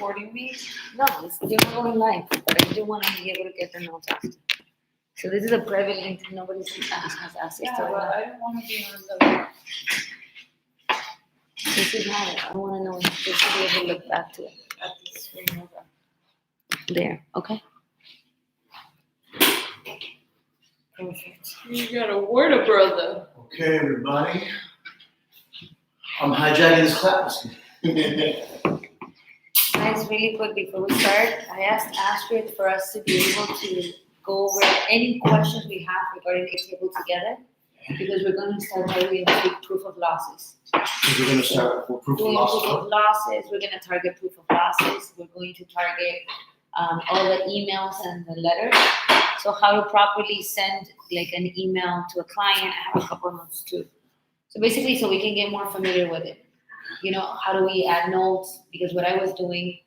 recording me? No, you're not going live. But I do want to be able to get the notes after. So this is a private link. Nobody's has access Yeah, to but it. I don't want to be on the. This is not it. I want to know just to be able to look back to it. At the screen. Okay. There, okay? Perfect. You got a word, brother. Okay, everybody. I'm hijacking this class. Guys, really quick before we start, I asked Astrid for us to be able to go over any questions we have regarding Airtable together, because we're going to start doing proof of losses. We're going to start with proof of Doing proof loss. of losses, we're going to target proof of losses, we're going to target all the emails and the letters. So how to properly send like an email to a client, I have a couple of notes too. So basically, so we can get more familiar with it. You know, how do we add notes? Because what I was doing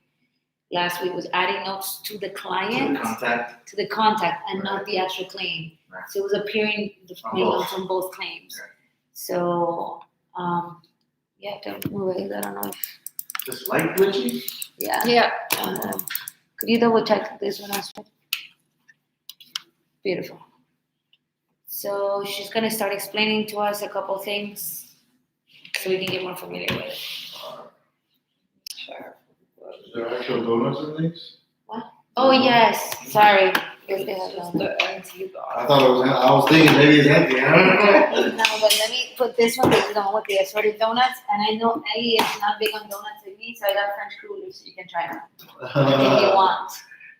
last week was adding notes to the client, Contact. to the contact, and Right. not the actual claim. Right. So it was appearing the On both. notes on both claims. Right. So, yeah, don't move it. I don't know. This light glitchy? Yeah. Yeah. Could you double check this one, Astrid? Beautiful. So she's gonna start explaining to us a couple things so we can get more familiar with it. Sure. Is there actual donuts in these? Oh yes, sorry. Yes, they have Just them. the empty box. I thought it was. I was thinking maybe it's empty. I don't know. No, but let me put this one. This is the one with the assorted donuts, and I know Ellie is not big on donuts like me, so I got French crullers so you can try them if you want.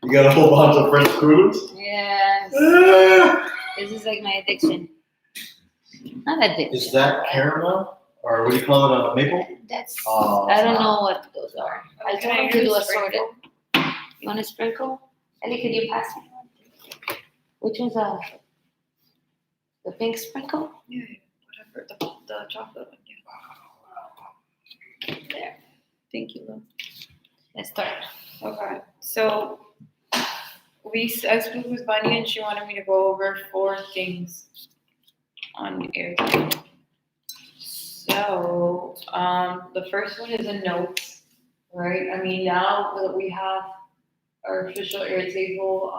You got a whole bunch of French crullers? Yes, this is like my addiction. Not addiction. Is that caramel? Or what do you call it? Maple? That's Oh, I don't know what those are. I Can told I him to use do a assorted. You want to sprinkle? Ellie, could you pass me one? Which one's the pink sprinkle? Yeah, whatever. The chocolate one. Yeah. There. Thank you, love. Let's start. Okay, so I spoke with Bunny and she wanted me to go over 4 things on Airtable. So, the first one is a note, right? I mean, now that we have our official Airtable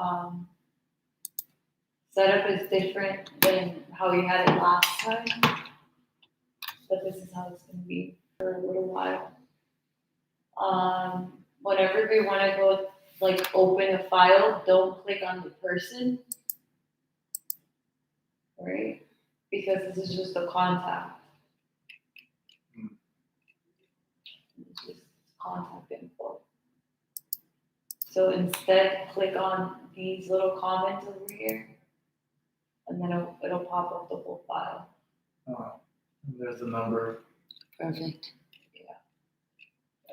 setup is different than how we had it last time, but this is how it's going to be for a little while. Whenever we want to go like open a file, don't click on the person, right? Because this is just a contact. It's just contact info. So instead, click on these little comments over here, and then it'll pop up the whole file. Oh, there's the number. Perfect.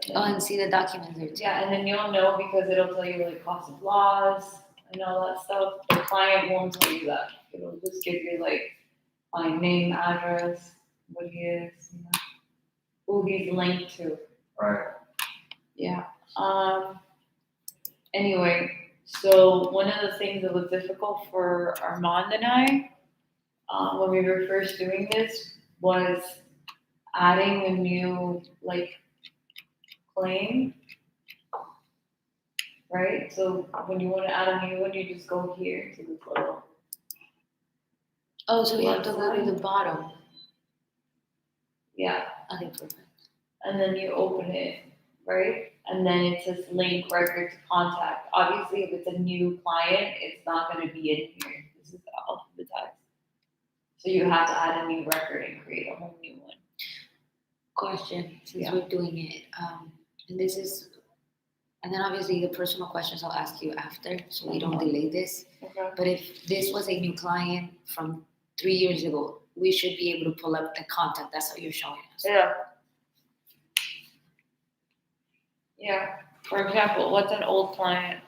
And Oh, then, and see the documents there too. yeah, and then you'll know because it'll tell you like cost of loss and all that stuff. The client won't tell you that. It'll just give you like my name, address, what he is, you know, who he's linked to. Right. Yeah. Anyway, so one of the things that was difficult for Armand and I, when we were first doing this, was adding a new like claim. Right? So when you want to add a new one, you just go here to this little. Oh, so we have to go to the bottom. Yeah. Okay, perfect. And then you open it, right? And then it says link record to contact. Obviously, if it's a new client, it's not going to be in here. This is alphabetized. So you have to add a new record and create a whole new one. Question, since Yeah. we're doing it, and this is, and then obviously the personal questions I'll ask you after, so we don't delay this. Okay. But if this was a new client from 3 years ago, we should be able to pull up the contact. That's how you're showing us. Yeah. Yeah. For example, what's an old client?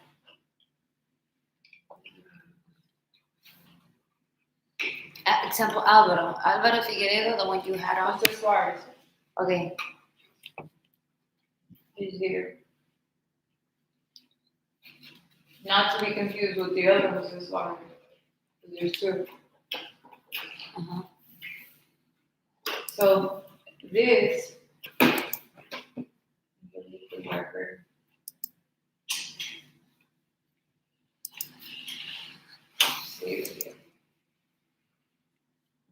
Example, Alvaro Figueredo, the one you had on. What's the Suarez? Okay, He's here. Not to be confused with the other Jose Suarez. There's 2. uh-huh. So this delete the record.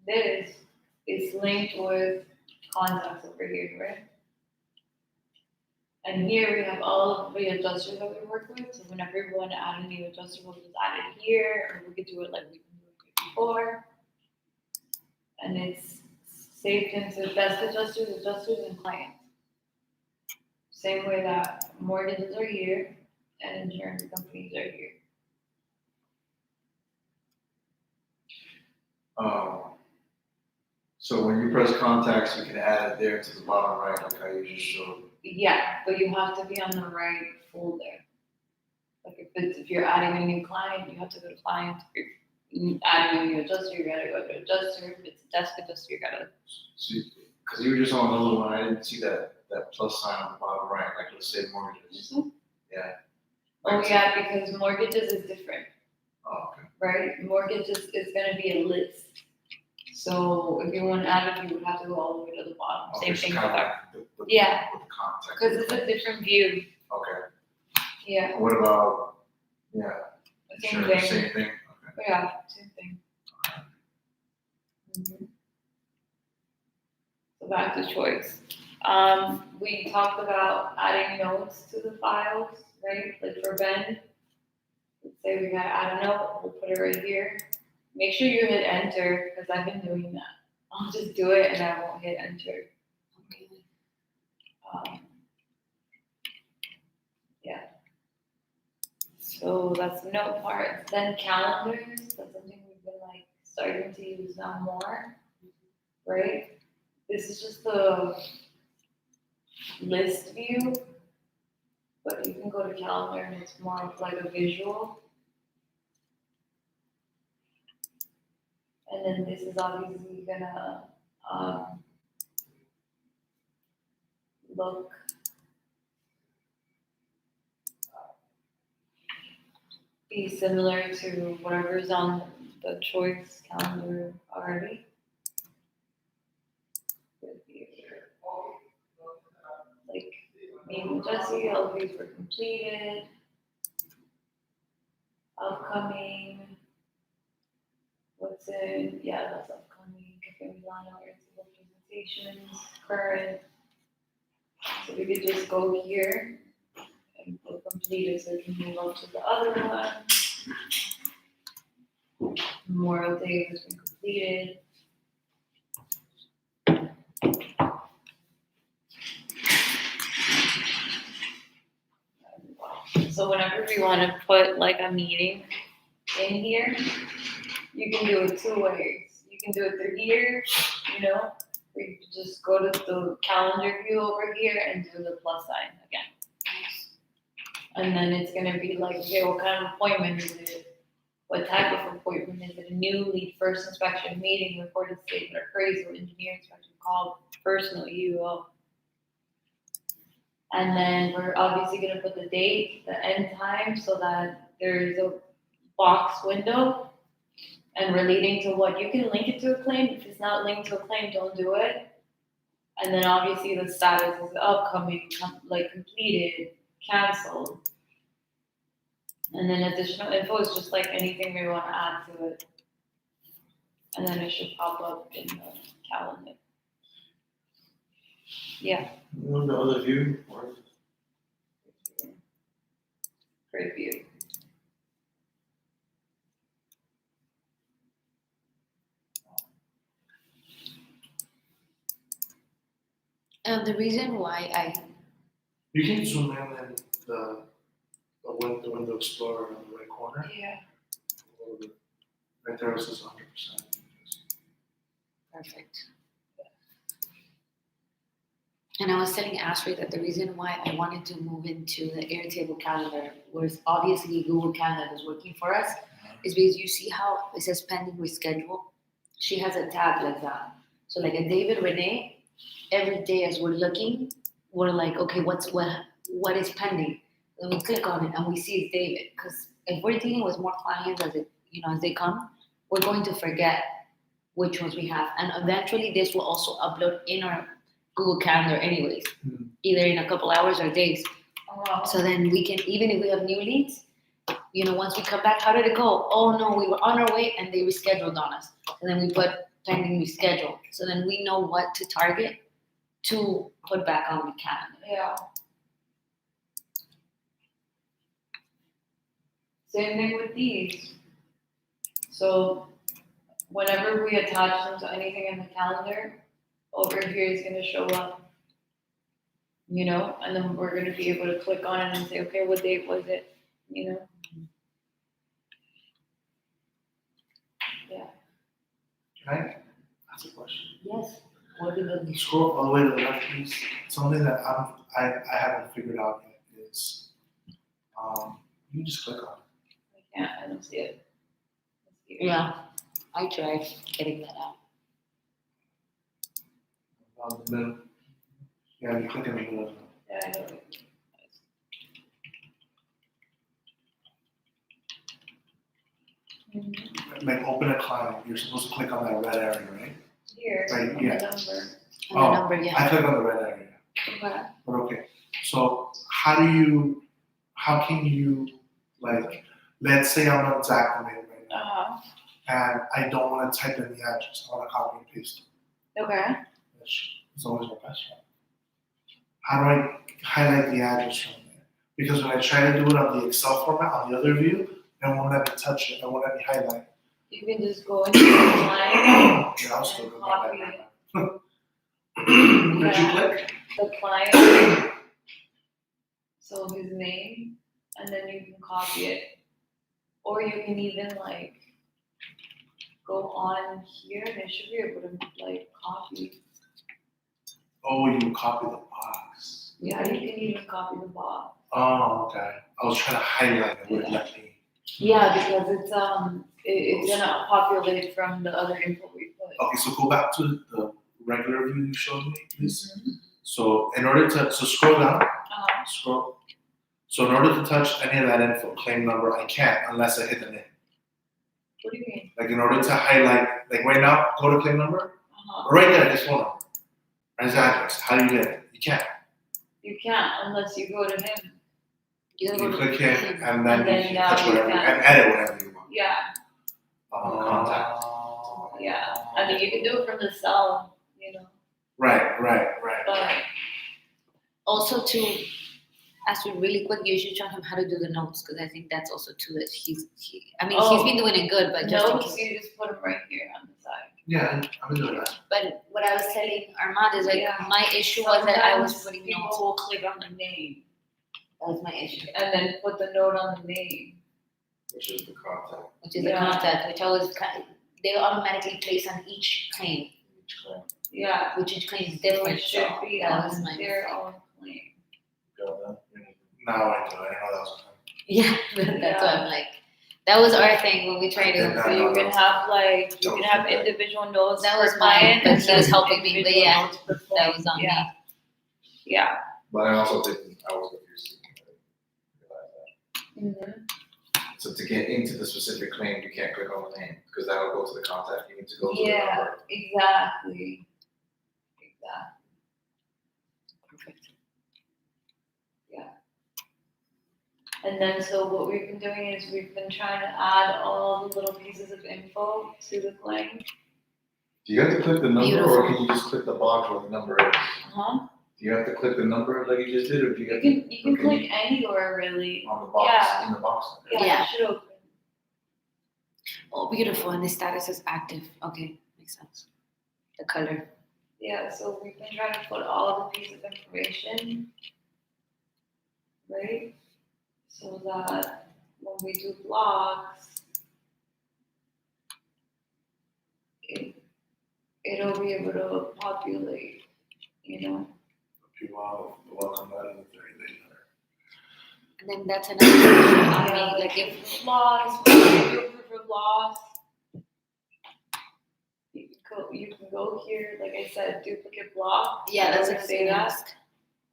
this is linked with contacts over here, right? And here we have all of the adjusters that we work with. So whenever we want to add a new adjuster, we'll just add it here, or we could do it like we can do it before. And it's saved into best adjusters, and clients. Same way that mortgages are here and insurance companies are here. So when you press contacts, you can add it there to the bottom right, like how you just showed. Yeah, but you have to be on the right folder. Like if you're adding a new client, you have to go to client. If you're adding a new adjuster, you gotta go to adjuster. If it's a desk adjuster, you gotta. See, because you were just on another one, I didn't see that plus sign on the bottom right, like let's say mortgages. Yeah. Oh yeah, because mortgages is different, Oh, okay. right? Mortgages is gonna be a list. So if you want to add it, you would have to go all the way to the bottom. Okay, Same so thing with kind of that. like the Yeah. with the contact. Because it's a different view. Okay. Yeah. What about, yeah, Same sure, thing. same thing, okay. Yeah, same thing. So back to choice. We talked about adding notes to the files, right? Like for Ben, let's say we gotta add a note, we'll put it right here. Make sure you hit enter, because I've been doing that. I'll just do it and I won't hit enter. Yeah. So that's the note part. Then calendars, that's something we've been like starting to use now more, right? This is just the list view, but you can go to calendar and it's more of like a visual. And then this is obviously gonna look be similar to whatever's on the choice calendar already. Like me and Jesse, all of these were completed. Upcoming. What's in? Yeah, that's upcoming. Cafe Milano, Airtable Presentations, current. So we could just go here and go completed so we can move on to the other one. Memorial Day has been completed. So whenever we want to put like a meeting in here, you can do it two ways. You can do it through here, you know, or you can just go to the calendar view over here and do the plus sign again. And then it's gonna be like, okay, what kind of appointment is it? What type of appointment is it? A new lead, first inspection, meeting, recorded statement, appraisal, engineer inspection, call, personal, UO. And then we're obviously gonna put the date, the end time, so that there's a box window and relating to what you can link it to a claim. If it's not linked to a claim, don't do it. And then obviously the status is upcoming, like completed, canceled. And then additional info is just like anything we want to add to it. And then it should pop up in the calendar. Yeah. On the other view, or Great view. The reason why You can zoom in and the window explorer on the right corner. Yeah. A little bit. Right there it says 100%. perfect. And I was telling Ashley that the reason why I wanted to move into the Airtable calendar was obviously Google Calendar is working for us, is because you see how it says pending reschedule? She has a tab like that. So like a David Renee, every day as we're looking, we're like, okay, what is pending? Then we click on it and we see it's David. Because if we're dealing with more clients as they come, we're going to forget which ones we have. And eventually this will also upload in our Google Calendar anyways, either in a couple hours or days. Oh, wow. So then we can, even if we have new leads, once we come back, how did it go? Oh no, we were on our way and they rescheduled on us. And then we put pending reschedule. So then we know what to target to put back on the calendar. Yeah. Same thing with these. So whenever we attach them to anything in the calendar, over here is gonna show up. You know, and then we're gonna be able to click on it and say, okay, what date was it? You know? Can I ask a question? Yes. What did the You scroll all the way to the left, please. Something that I haven't figured out yet is, you just click on it. I can't, I don't see it. Let's see. Yeah, I tried getting that out. On the middle. Yeah, you click in the middle. Yeah, I know. Like open a client, you're supposed to click on that red area, right? Here, Right, on yeah. the number. And Oh, the number, yeah. I click on the red area. Okay. But okay, so how can you, like, let's say I'm on Zach right now, Uh-huh. and I don't want to type in the address, I want to copy and paste it, Okay. which is always my best friend. How do I highlight the address from there? Because when I try to do it on the Excel format, on the other view, it won't let me touch it, it won't let me highlight. You can just go into the client, Yeah, I'll still go copy back. it. Where'd you Yeah. click? The client, so his name, and then you can copy it. Or you can even like go on here and it should be able to like copy. Oh, you copy the box. Yeah, you can even copy the box. Oh, okay. I was trying to highlight it, wouldn't let me. Yeah, because it's gonna populate from the other info we put. Okay, so go back to the regular view you showed me, please. Mhm. So in order to, scroll down, Uh-huh. scroll. So in order to touch any of that info, claim number, I can't unless I hit the name. What do you mean? Like in order to highlight, like right now, go to claim number, Uh-huh. right there, his phone number. Or his address, how do you get it? You can't. You can't unless you go to him. You gotta You go to click him and then And then you can now touch you whatever, can. and edit whatever you want. Yeah, Contact. yeah. I mean, you can do it from the cell, you know, Right. but Also as we really quick, you should show him how to do the notes, because I think that's also too that he's been doing it good, but just in notes, case. you just put them right here on the side. Yeah, I'm gonna do that. But what I was telling Armand is like, Yeah. my issue was that I was Sometimes putting people notes. will click on the name That was my issue, and then put the note on the name. Which is the contact. which is Yeah. the contact, which I was they automatically place on each claim, Each claim. which each claim is So different. it should So be that was on my their mistake. own claim. Go Now I do, I didn't know that was a thing. Yeah, that's why I'm like, that was our thing when we tried I did to. not So you can have like, you can have Okay. individual notes That per was mine, client. but and he was then helping me, but individual yeah, notes per that claim. was on me. Yeah. Yeah. But I also didn't, I was confused. Mhm. So to get into the specific claim, you can't click on the name, because that'll go to the contact, you need to go to the Yeah, number. exactly. Perfect. And then, so what we've been doing is we've been trying to add all the little pieces of info to the claim. Do you have to click the number, Beautiful. or can you just click the box where the number is? Uh-huh. Do you have to click the number like you just did, or do you have You can okay. click anywhere really. on the box, Yeah. in the box? Yeah. It should open. Oh, beautiful, and the status is active. Okay, makes sense. The color. Yeah, so we've been trying to put all the pieces of information, right? So that when we do blocks, it'll be able to populate, you know? People welcome that in the 30-day letter. And then that's another question on Yeah, me, like if, loss, when you do proof of loss, you can go here, like I said, duplicate block. yeah, that's I what I would was say gonna that. ask.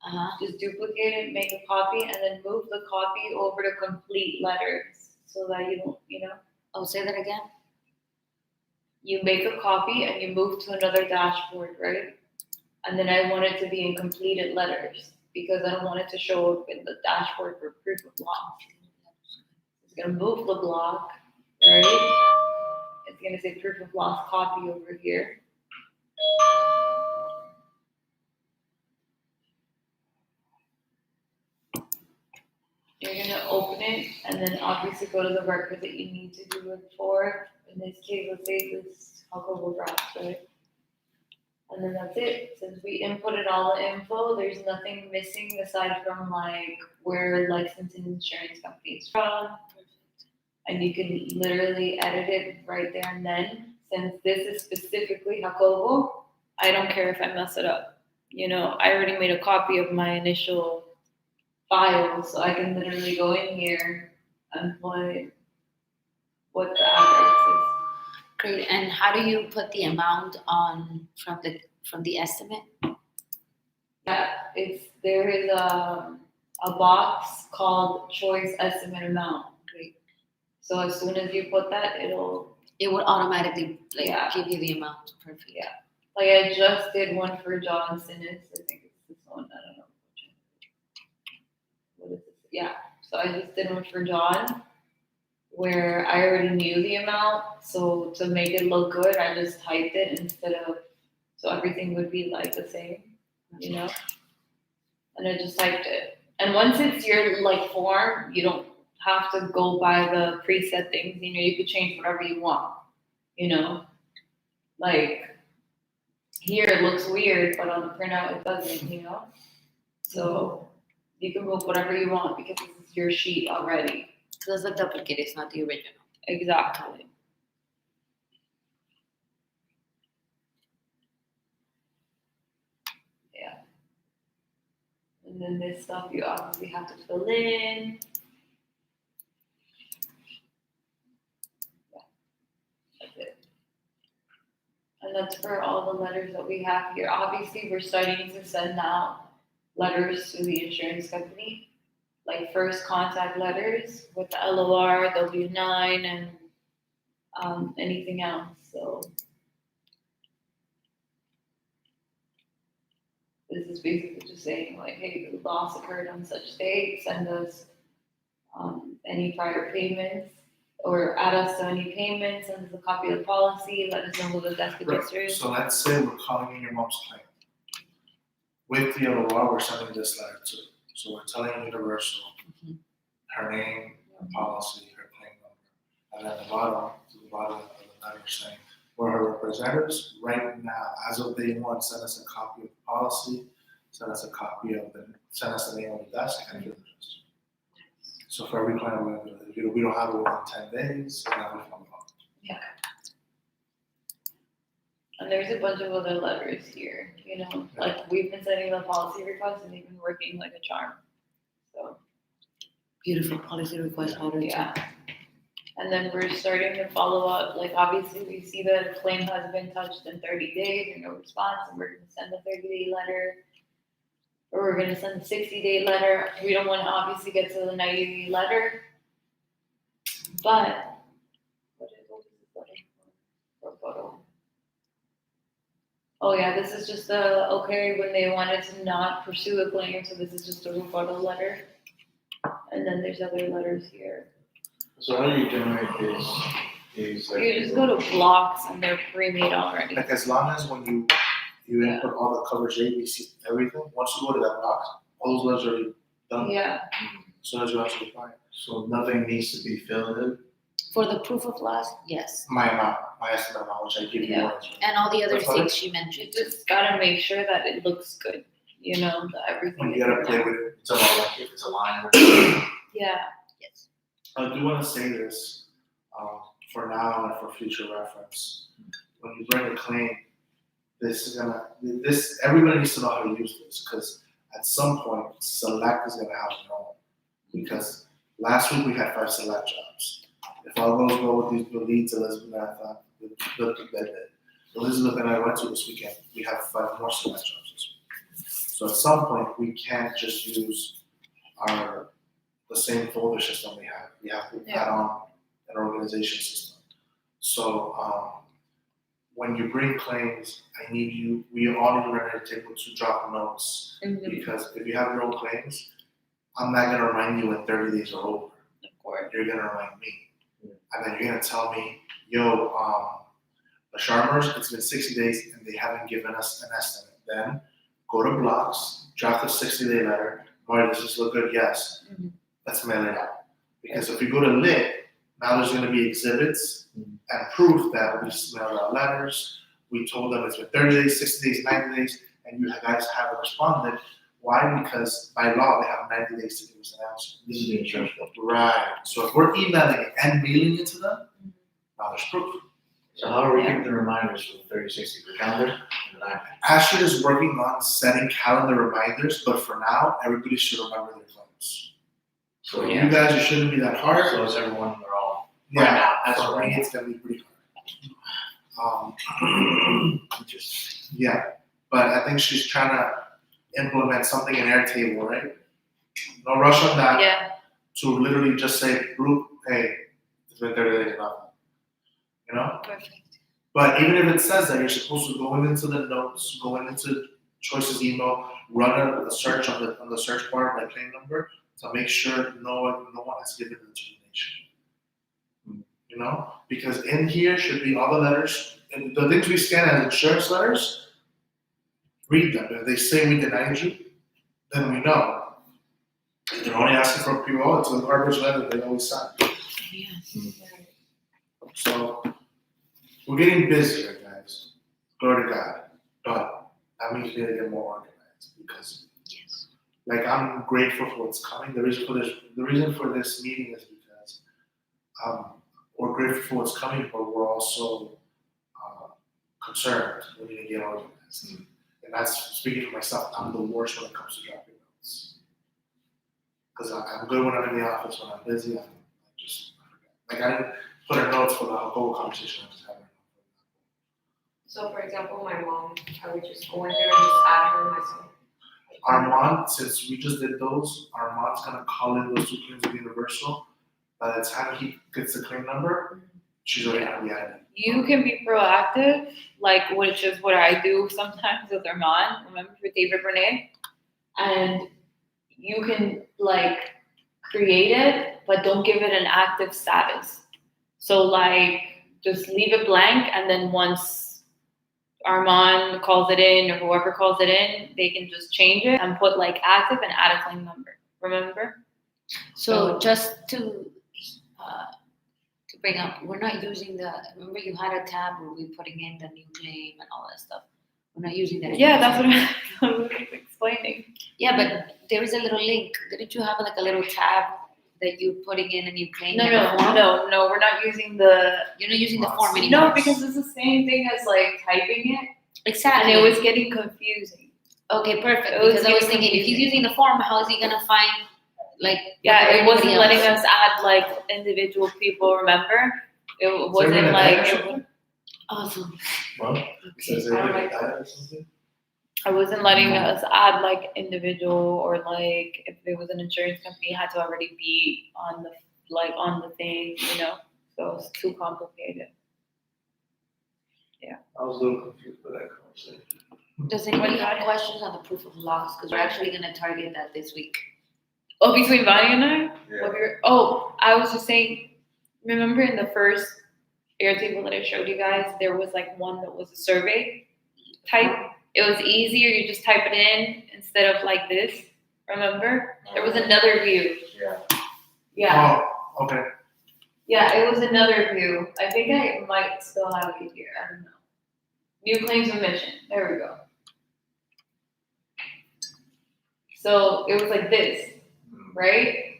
Uh-huh, Just duplicate it, make a copy, and then move the copy over to complete letters, so that you don't, you know, oh, say that again? you make a copy and you move to another dashboard, right? And then I want it to be in completed letters, because I don't want it to show up in the dashboard for proof of loss. It's gonna move the block, right? It's gonna say proof of loss copy over here. You're gonna open it and then obviously go to the record that you need to do it for. In this case, let's say this Google Drafts, right? And then that's it. Since we inputted all the info, there's nothing missing aside from like where Lexington Insurance Company is from. And you can literally edit it right there and then. Since this is specifically Jacobo, I don't care if I mess it up. You know, I already made a copy of my initial file, so I can literally go in here and put what the address is. Great. And how do you put the amount on from the estimate? Yeah, there is a box called choice estimate amount. Great. So as soon as you put that, It would automatically Yeah. give you the amount. Perfect. Yeah. Like I just did one for John Sinnes. I think it's this one. I don't know which one. What is this? Yeah. So I just did one for John where I already knew the amount. So to make it look good, I just typed it instead of, so everything would be like the same, you know? And I just typed it. And once it's your like form, you don't have to go by the preset things. You know, you could change whatever you want, you know? Like, here it looks weird, but on the printout it doesn't, you know? So you can move whatever you want because this is your sheet already. So that's the duplicate, it's not the original. Exactly. Yeah. And then this stuff you obviously have to fill in. Yeah. That's it. And that's for all the letters that we have here. Obviously, we're starting to send out letters to the insurance company, like first contact letters with the LOR, W-9, and anything else. So this is basically just saying like, hey, the loss occurred on such date. Send us any prior payments or add us to any payments. Send us a copy of the policy. Let us know who the death Right. adjuster is. So let's say we're calling in your mom's claim. With the LOR, we're sending this letter too. So we're telling Universal her name, her policy, her claim number. And at the bottom of the letter saying, we're her representatives right now, as of day one, send us a copy of the policy, send us the name of the desk and the address. So for every client, we don't have it within 10 days, and then we follow up. And there's a bunch of other letters here, you know, like we've been sending the policy requests and they've been working like a charm. So, Beautiful policy request letter. yeah. And then we're starting to follow up, like obviously we see that a claim has been touched in 30 days and no response, and we're gonna send a 30-day letter. Or we're gonna send a 60-day letter. We don't wanna obviously get to the 90-day letter. But, what is this letter for photo? Oh yeah, this is just okay, when they wanted to not pursue a claim, so this is just a rebuttal letter. And then there's other letters here. So how do you generate these like? You just go to blocks and they're pre-made already. Like as long as when you input all the coverage A, B, C, everything, once you go to that box, all those letters are already done. Yeah, As soon as you actually find it. So nothing needs to be filled in? For the proof of loss, yes. My amount, my estimate amount, which I give you Yeah. once. And all the other That's fine. things she you mentioned. just gotta make sure that it looks good, you know, that everything When is. you gotta play in there. with it. It's all like if it's a line or. Yeah, Yes. I do wanna say this, for now and for future reference. When you bring a claim, everybody needs to know how to use this, because at some point, select is gonna have their own. Because last week we had 5 select jobs. If all goes well with these leads, Elizabeth and I went to this weekend, we have 5 more select jobs this week. So at some point, we can't just use the same folder system we have. We have to add on an organization system. So when you bring claims, we all need to run a table to drop notes. Because if you have your own claims, I'm not gonna remind you when 30 days are over. of course. You're gonna remind me. And then you're gonna tell me, yo, the Sharmers, it's been 60 days and they haven't given us an estimate. Then go to blocks, draft a 60-day letter. Boy, does this look good? Yes. Mhm. Let's mail it out. Because if we go to lit, now there's going to be exhibits and proof that we mailed out letters. We told them it's been 30 days, 60 days, 90 days, and you guys haven't responded. Why? Because by law, they have 90 days to give us an answer. This is the insurance company. Right. So if we're emailing it and mailing it to them, now there's proof. So how are we keeping the reminders for the 30, 60 per calendar and an iPad? Astrid is working on setting calendar reminders, but for now, everybody should remember their claims. So You guys, it shouldn't be that hard. So is everyone, they're all. Yeah, That's for right. me, it's gonna be pretty hard. Just. Yeah, but I think she's trying to implement something in Airtable, right? No rush on that. Yeah, To literally just say, "Bloop, hey, it's been 30 days enough." You know? Perfect. But even if it says that, you're supposed to go into the notes, go into Choice's email, run a search on the search bar by claim number to make sure no one has given the termination. You know? Because in here should be all the letters, and the things we scan as insurance letters, read them. If they say we denied you, then we know. If they're only asking for a PO, it's a garbage letter they always sign. Yeah. So we're getting busier, guys. Glory to God. But that means we need to get more organized because, Yes. like, I'm grateful for what's coming. The reason for this meeting is because we're grateful for what's coming, but we're also concerned. We need to get organized. And that's speaking for myself. I'm the worst when it comes to dropping notes. Because I'm good when I'm in the office. When I'm busy, I forget. Like, I didn't put her notes for the whole conversation I just had. So for example, my mom, I would just go in there and just add her myself. Armand, since we just did those, Armand's gonna call in those two claims of Universal. By the time he gets the claim number, she's already gonna be added. you can be proactive, like, which is what I do sometimes with Armand, remember for David Renee? And you can, like, create it, but don't give it an active status. So, like, just leave it blank, and then once Armand calls it in, or whoever calls it in, they can just change it and put, like, active and add a claim number, remember? So just to bring up, we're not using remember you had a tab where we putting in the new claim and all that stuff. We're not using that. Yeah, anymore. that's what I was explaining. Yeah, but there is a little link. Didn't you have like a little tab that you're putting in a new claim? No, like a form? no, we're not using the, You're not using the form anymore. no, because it's the same thing as, like, typing it, and exactly. it was getting confusing. Okay, perfect. It was Because I was getting thinking, if he's confusing. using the form, how is he gonna find like? Yeah, it wasn't everybody letting else? us add, like, individual people, remember? It wasn't Is there like, Awesome. Well, Says I don't everybody like died or something? it wasn't letting us add, like, individual, or, like, if it was an insurance company, it had to already be on the thing, you know? So it's too complicated. I was a little confused by that conversation. Does anybody What have got it? questions on the proof of loss? Because we're actually gonna target that this week. Oh, between Bonnie and I? Yeah. What we were- oh, I was just saying, remember in the first Airtable that I showed you guys, there was, like, one that was a survey type. It was easier, you just type it in instead of like this, remember? There was another view. Yeah. Yeah, Oh, okay. yeah, it was another view. I think I might still have it here, I don't know. New claims submission, there we go. So it was like this, right?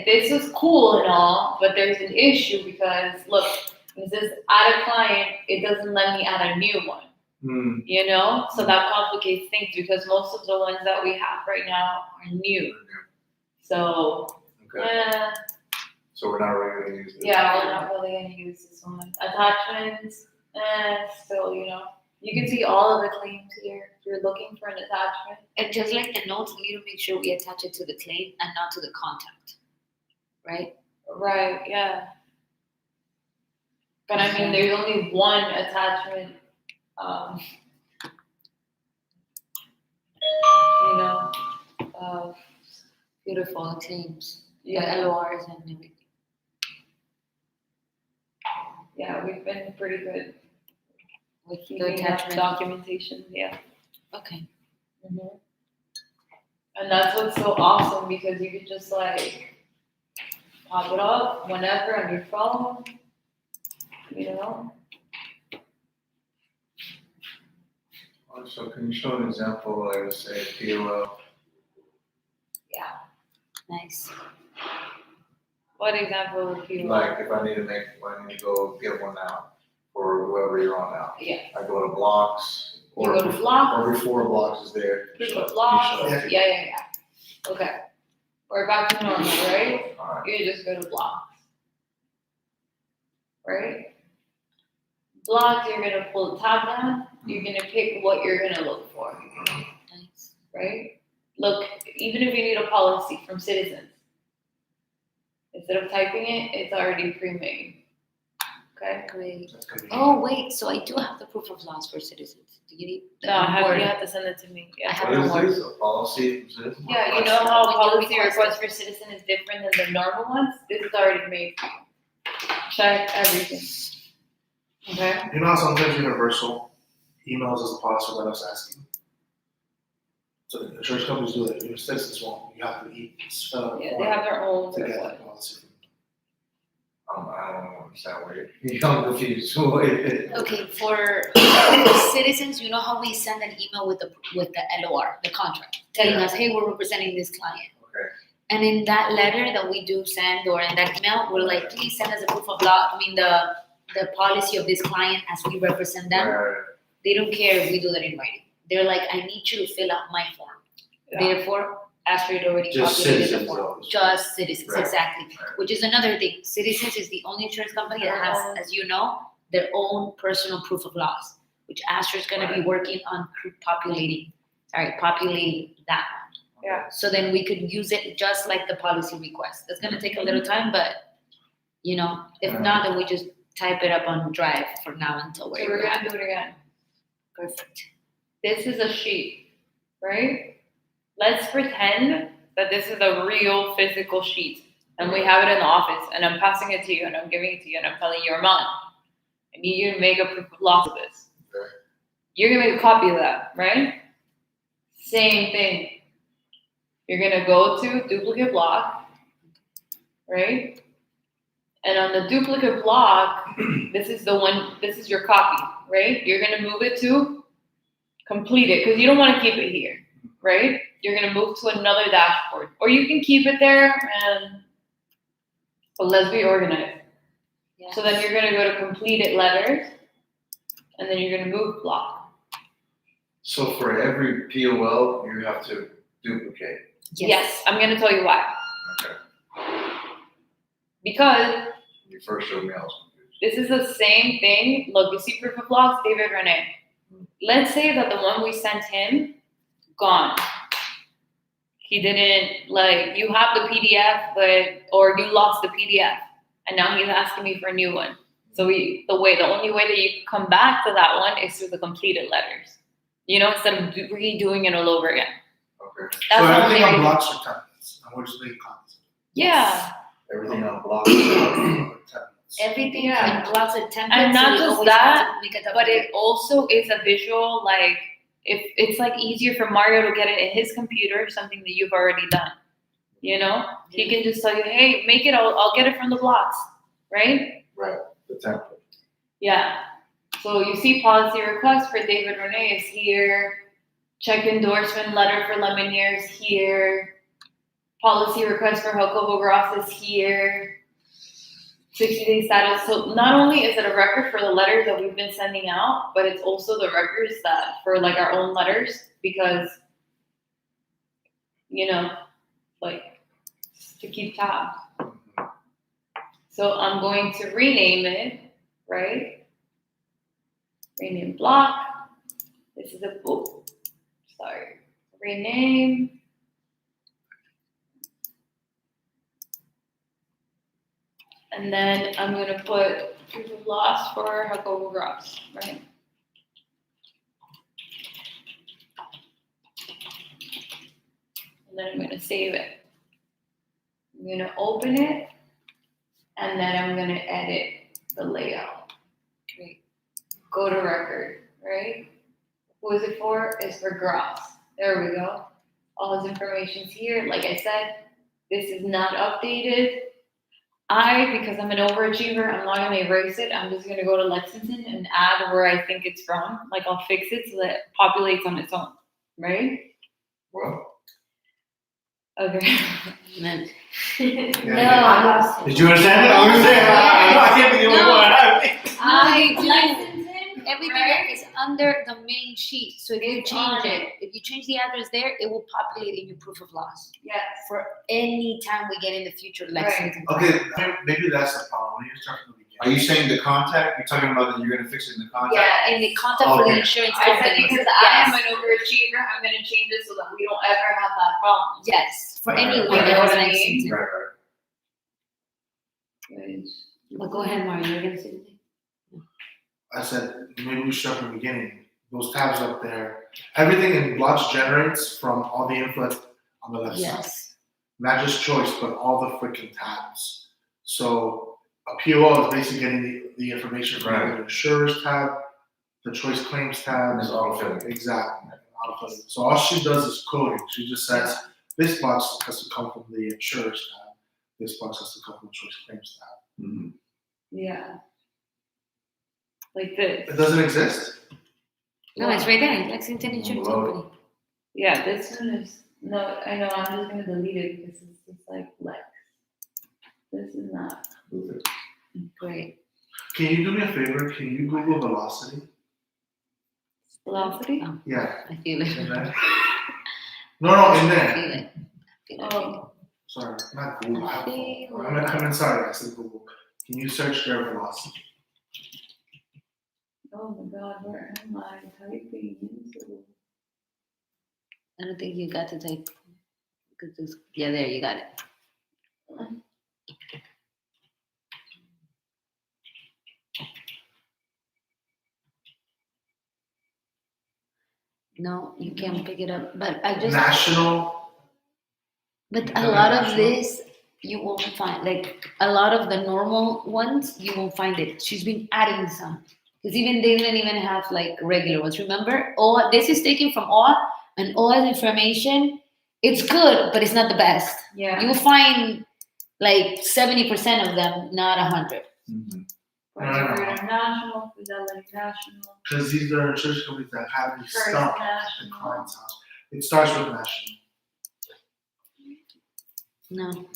This is cool and all, but there's an issue because, look, this is add a client, it doesn't let me add a new one. You know, so that complicates things because most of the ones that we have right now are new. So, Okay. yeah, So we're not really gonna use this. yeah, we're not really gonna use this one. Attachments, still, you know, you can see all of the claims here. If you're looking for an attachment. And just like the notes, we need to make sure we attach it to the claim and not to the contact, right? Right, yeah. But I mean, there's only one attachment, you know, Beautiful claims, yeah. LORs and everything. Yeah, we've been pretty good with the keeping that attachment. documentation, yeah. Okay. And that's what's so awesome, because you can just like pop it up whenever on your phone, you know? So can you show an example, like let's say POL, Nice. What example would be like if I need to go get one now for whoever you're on now. Yeah. I go to blocks You or go to blocks, or before blocks is there. proof you of show blocks, it. yeah. Okay. We're back to normal, right? Alright, You just go to blocks. Right? Blocks, you're gonna pull the tab down, you're gonna pick what you're gonna look for, Nice. right? Look, even if you need a policy from citizens, instead of typing it, it's already pre-made. Okay? Great. That's gonna be. Oh, wait, so I do have the proof of loss for citizens. Do you need? the No, Word? you have to send it to me. I Yeah. have what no is more. this, a policy from citizens? Yeah, you know how When you policy request request for citizen is different than the normal ones? This is already made for you. Check everything. Okay? You know how sometimes Universal emails us a policy without us asking? So the insurance companies do that, even citizens won't, you have to fill out a Yeah, they form have their own to get request. that policy. I don't understand what I'm confused. What it is. Okay, for citizens, you know how we send an email with the LOR, the contract, telling Yeah. us, hey, we're representing this client. Okay. And in that letter that we do send, or in that email, we're like, please send us a proof of law, the policy of this client as we represent them. Right. They don't care if we do that in writing. They're like, I need you to fill out my form. Yeah. Therefore, Astrid already Just populated the citizens form. though. Just citizens, Right. exactly. Right. Which is another thing. Citizens is the only insurance company that has, as you know, their own personal proof of loss, which Astrid's gonna be working on populating that one. Yeah. So then we could use it just like the policy request. That's gonna take a little time, but if not, then we just type it up on Drive for now until So we're gonna do it again. perfect. This is a sheet, right? Let's pretend that this is a real physical sheet and we have it in the office and I'm passing it to you and I'm giving it to you and I'm telling you, Armand, I need you to make a proof of loss of this. Okay. You're gonna make a copy of that, right? Same thing. You're gonna go to duplicate block, right? And on the duplicate block, this is your copy, right? You're gonna move it to complete it, because you don't wanna keep it here, right? You're gonna move to another dashboard. Or you can keep it there but let's be organized. Yeah. So then you're gonna go to completed letters, and then you're gonna move block. So for every POL, you have to duplicate. Yes, I'm gonna tell you why. Okay. Because You first showed me, I was confused. this is the same thing. Look, you see proof of loss, David Rene. Let's say that the one we sent him, gone. He didn't, you have the PDF, or you lost the PDF, and now he's asking me for a new one. So the only way that you can come back to that one is through the completed letters. Instead of redoing it all over again. Okay. That's So the only everything on way. blocks are templates, and we're just making copies. Yeah. Everything on blocks. Templates. Everything Yeah. in blocks and templates. And not so we just always have that, to make a But duplicate. it also is a visual, if it's easier for Mario to get it in his computer, something that you've already done. He can just tell you, hey, make it, I'll get it from the blocks, right? Right, the template. Yeah. So you see policy request for David Rene is here. Check endorsement letter for Lemonnier is here. Policy request for Jacobo Gross is here. 60-day status. So not only is it a record for the letters that we've been sending out, but it's also the records that for our own letters, because to keep tabs. So I'm going to rename it, right? Rename block. This is rename. And then I'm going to put proof of loss for Jacobo Gross, right? And then I'm going to save it. I'm going to open it, and then I'm going to edit the layout. Great. go to record, right? Who is it for? It's for Gross. There we go. All his information's here. Like I said, this is not updated. Because I'm an overachiever, I'm not gonna erase it. I'm just gonna go to Lexington and add where I think it's from. Like I'll fix it so that it populates on its own, right? Well, Okay. No. Yeah. Did you understand it? I understand. I can't be the only No. one. I do. Lexington, Everything right? that is under the main sheet. So if you It's change on it, if you change the address there, it will populate in your proof of loss Yes. for any time we get in the future Lexington. Okay, maybe that's the problem. When you start from the beginning. are you saying the contact? You're talking about that you're gonna fix it in the contact? Yeah. In the contact for the Okay. insurance I said company. because I am an overachiever, I'm gonna change it so that we don't ever have that problem. Yes, for Right. anyone You know that has what I an mean? accident. Right. But go ahead, Mario, you're gonna say something? I said, maybe we start from the beginning. Those tabs up there, everything in Blotch generates from all the input on the left side. Yes. Not just choice, but all the freaking tabs. So a POL is basically getting the information from Right. the insurers tab, the choice claims tab. And it's auto-filling. Exactly. Auto-filling. So all she does is coding. She just says, this box has to come from the insurers tab. This box has to come from the choice claims tab. Mhm. Yeah. Like this. It doesn't exist? No, it's right there, Lexington Insurance Well, Company. Yeah, this one is, no, I know, I'm just gonna delete it because it's just like Lex. This is not. Great. Can you do me a favor? Can you Google velocity? Velocity? Oh, Yeah, I feel it. in there. No, in I there. feel it. I feel it. Oh, Sorry, not Google. I feel I'm sorry, I said Google. Can you search their velocity? oh my God, where am I typing into? I don't think you got to type. Yeah, there, you got it. No, you can't pick it up. But I just. National. But a lot of this you won't find. Like a lot of the normal ones, you won't find it. She's been adding some. Because even they didn't even have like regular ones. Remember, all this is taken from all, and all information. It's good, but it's not the best. Yeah. You will find like 70% of them, not 100. Mhm. Whatever, International, Fidelity National, Because these are insurance companies that have these First stuff in National. client's house. It starts with national. No.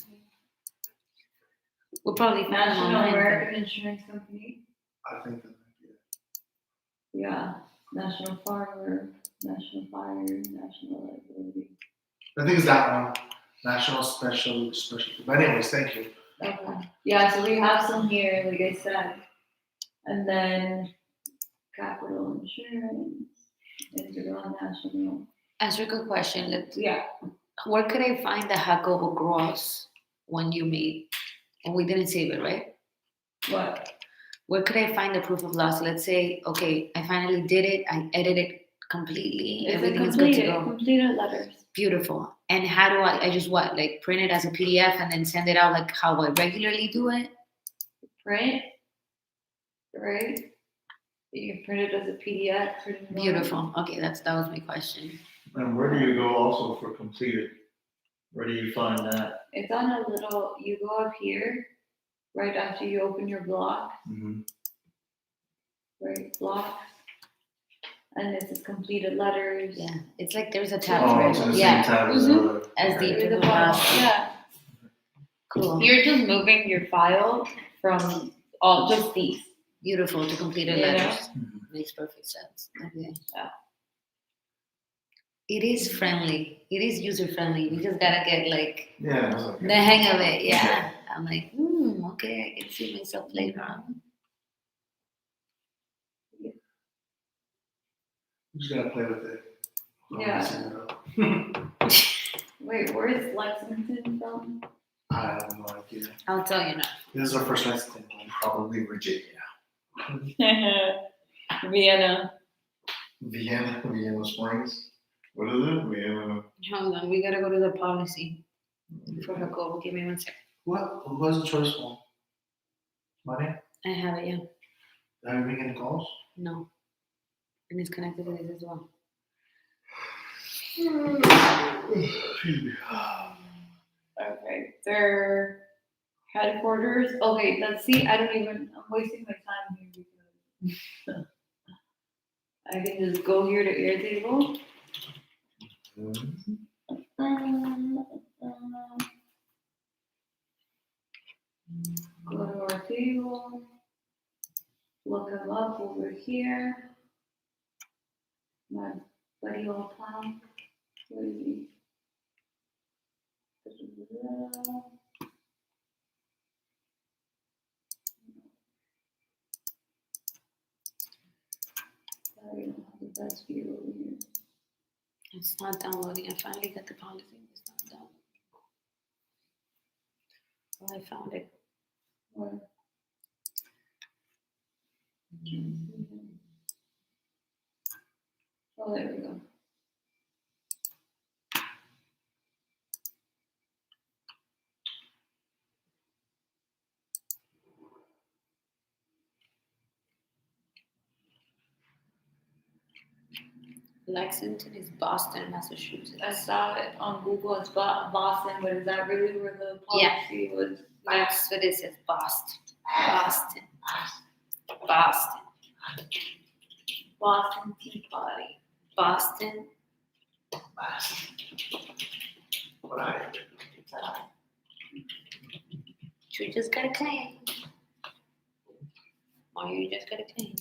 We'll probably find them National online. American Insurance Company, I think that might be it. yeah, National Farmer, National Fire, National Liability. I think it's that one. National special. But anyways, thank you. Okay, yeah, so we have some here, like I said. And then Capital Insurance, International, Answer a good question. yeah, Where could I find the Jacobo Gross one you made? And we didn't save it, right? what? Where could I find the proof of loss? Let's say, okay, I finally did it. I edited it completely. Is it Everything is good to completed, go. completed letters? Beautiful. And how do I just what? Like print it as a PDF and then send it out like how I regularly do it? Print, right? You can print it as a PDF. print it on- Beautiful. Okay, that was my question. And where do you go also for completed? Where do you find that? It's on a little, you go up here, right after you open your block, Mhm. right, blocks. And this is completed letters. Yeah, it's like there's a tab Oh, for it's in it. the Yeah, same tab as Mhm. the other. as the Near proof the of bottom, loss. yeah. Cool. You're just moving your file from all, just these. Beautiful to completed You know? letters. Mhm. Makes perfect sense. Okay. Yeah. It is friendly. It is user friendly. You just gotta get like Yeah. It's like, the hang of it. Yeah. I'm like, okay, I can see myself later on. You just gotta play with it. Yeah. Wait, where is Lexington from? I have no idea. I'll tell you now. This is our first Lexington. probably Virginia. Vienna. Vienna Springs. What is it? Vienna. Hold on, we gotta go to the policy for Jacobo. Give me 1 second. What was the choice one? Money? I have it, yeah. Have you been getting calls? No. And it's connected to this as well. Okay, their headquarters, okay, let's see, I'm wasting my time here because I can just go here to Airtable. Go to our table, look him up over here. My buddy old pal, where is he? Sorry, I don't have the best view over here. It's not downloading. I finally got the policy. It's not downloading. Oh, I found it. Where? Oh, there we go. Lexington is Boston, Massachusetts. I saw it on Google, it's Boston, but is that really where the policy was? That's what it says, Boston. Boston. Boston. Boston Tea Party. Boston. What I, You just gotta claim. Or you just gotta claim.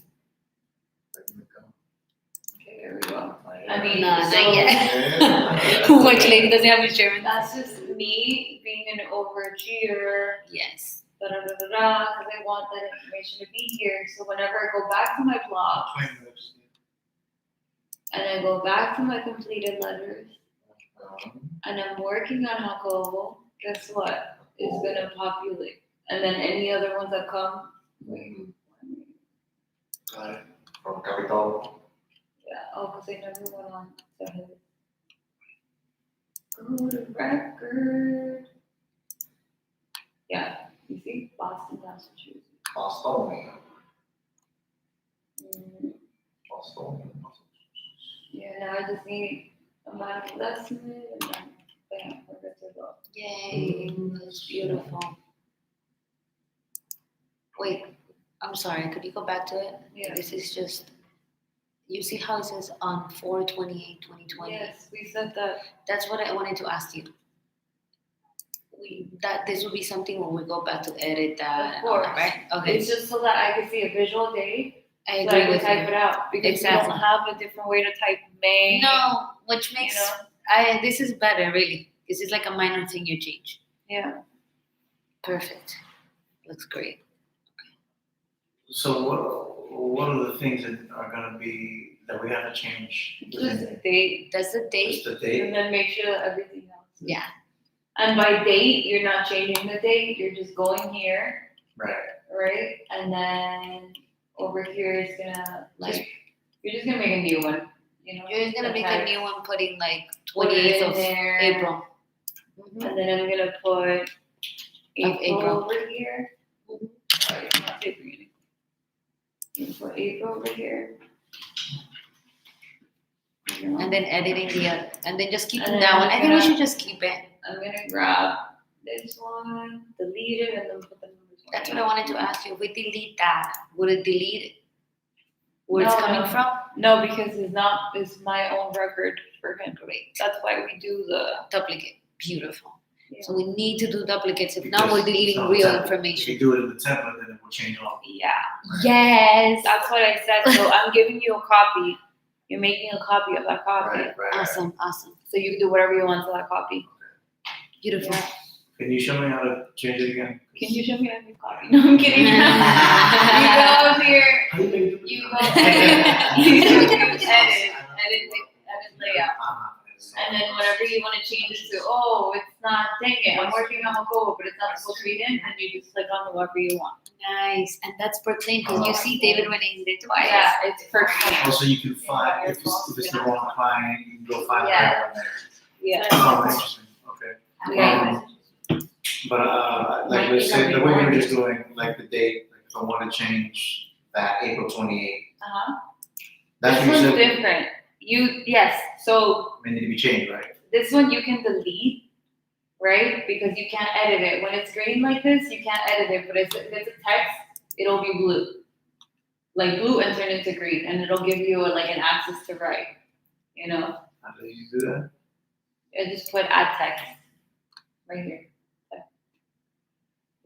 Okay, there we go. I mean, No, so not yet. Which lady doesn't have insurance? that's just me being an overachiever, Yes. because I want that information to be here. So whenever I go back to my blog and I go back to my completed letters and I'm working on Jacobo, guess what? It's gonna populate. And then any other ones that come, Got it. from Capitol. yeah, oh, because they never went on to his. Go to record. Yeah, you see, Boston, Massachusetts. Bostonian. Mm, Bostonian. yeah, now I just need a math lesson and then bam, we're good to go. Yay, that's beautiful. Wait, I'm sorry, could you go back to it? Yeah. This is just, you see how it says on 4/28/2020? Yes, we said that. That's what I wanted to ask you. That this would be something when we go back to edit that, Of course. right? Okay, It's just so that I can see a visual date, I so I agree can with type you. it out. Because we Exactly. don't have a different way to type May. No, which makes, You know? this is better, really. This is like a minor thing you change. Yeah. Perfect. Looks great. So what are the things that are gonna be, that we have to change? Just a date, That's the date. Just the date? and then make sure that everything else. is- Yeah. And by date, you're not changing the date, you're just going here, Right. right? And then over here is gonna, like, you're just gonna make a new one, you know? You're just gonna make a Okay. new one, putting like Put it 28th in of there. April. Mhm. And then I'm gonna put April April. over here. Sorry, I'm not taping anything. I'm gonna put April over here. And then editing and then just keeping And then that one. I'm I think we gonna- should just keep it. I'm gonna grab this one, delete it, and then put the numbers. That's what I wanted to ask you. If we delete that, would it delete where it's No, coming no. from? No, because it's my own record for him. Great. That's why we do the. Duplicate. Beautiful. Yeah. So we need to do duplicates. If not, Because we're it's deleting not real a template. If information. you do it in the template, then it will change all. Yeah, Yes. that's what I said. So I'm giving you a copy. You're making a copy of that copy. Right. Awesome. Awesome. So you can do whatever you want to that copy. Beautiful. Yeah. Can you show me how to change it again? Can you show me every copy? No, I'm kidding. You go here. How do you do You go edit. You do edit layout. And then whatever you want to change it to, oh, it's not, dang it, I'm working on a goal, but it's not supposed to be in, and you just click on whatever you want. Nice. And that's per claim because you see David Renee's there twice. Yeah, it's perfect. Also, you can find, if it's the wrong client, you can go find Yeah. that one there. Yeah. Oh, interesting, okay. Yeah. But, like we said, the way we were just doing, like the date, like if I wanna change that April 28th, Uh-huh. That's This what you one's said, different. Yes, so may need to be changed, right? this one you can delete, right? Because you can't edit it. When it's green like this, you can't edit it, but if it's a text, it'll be blue. Like blue and turn into green, and it'll give you like an access to write, you know? How do you do that? I just put add text right here.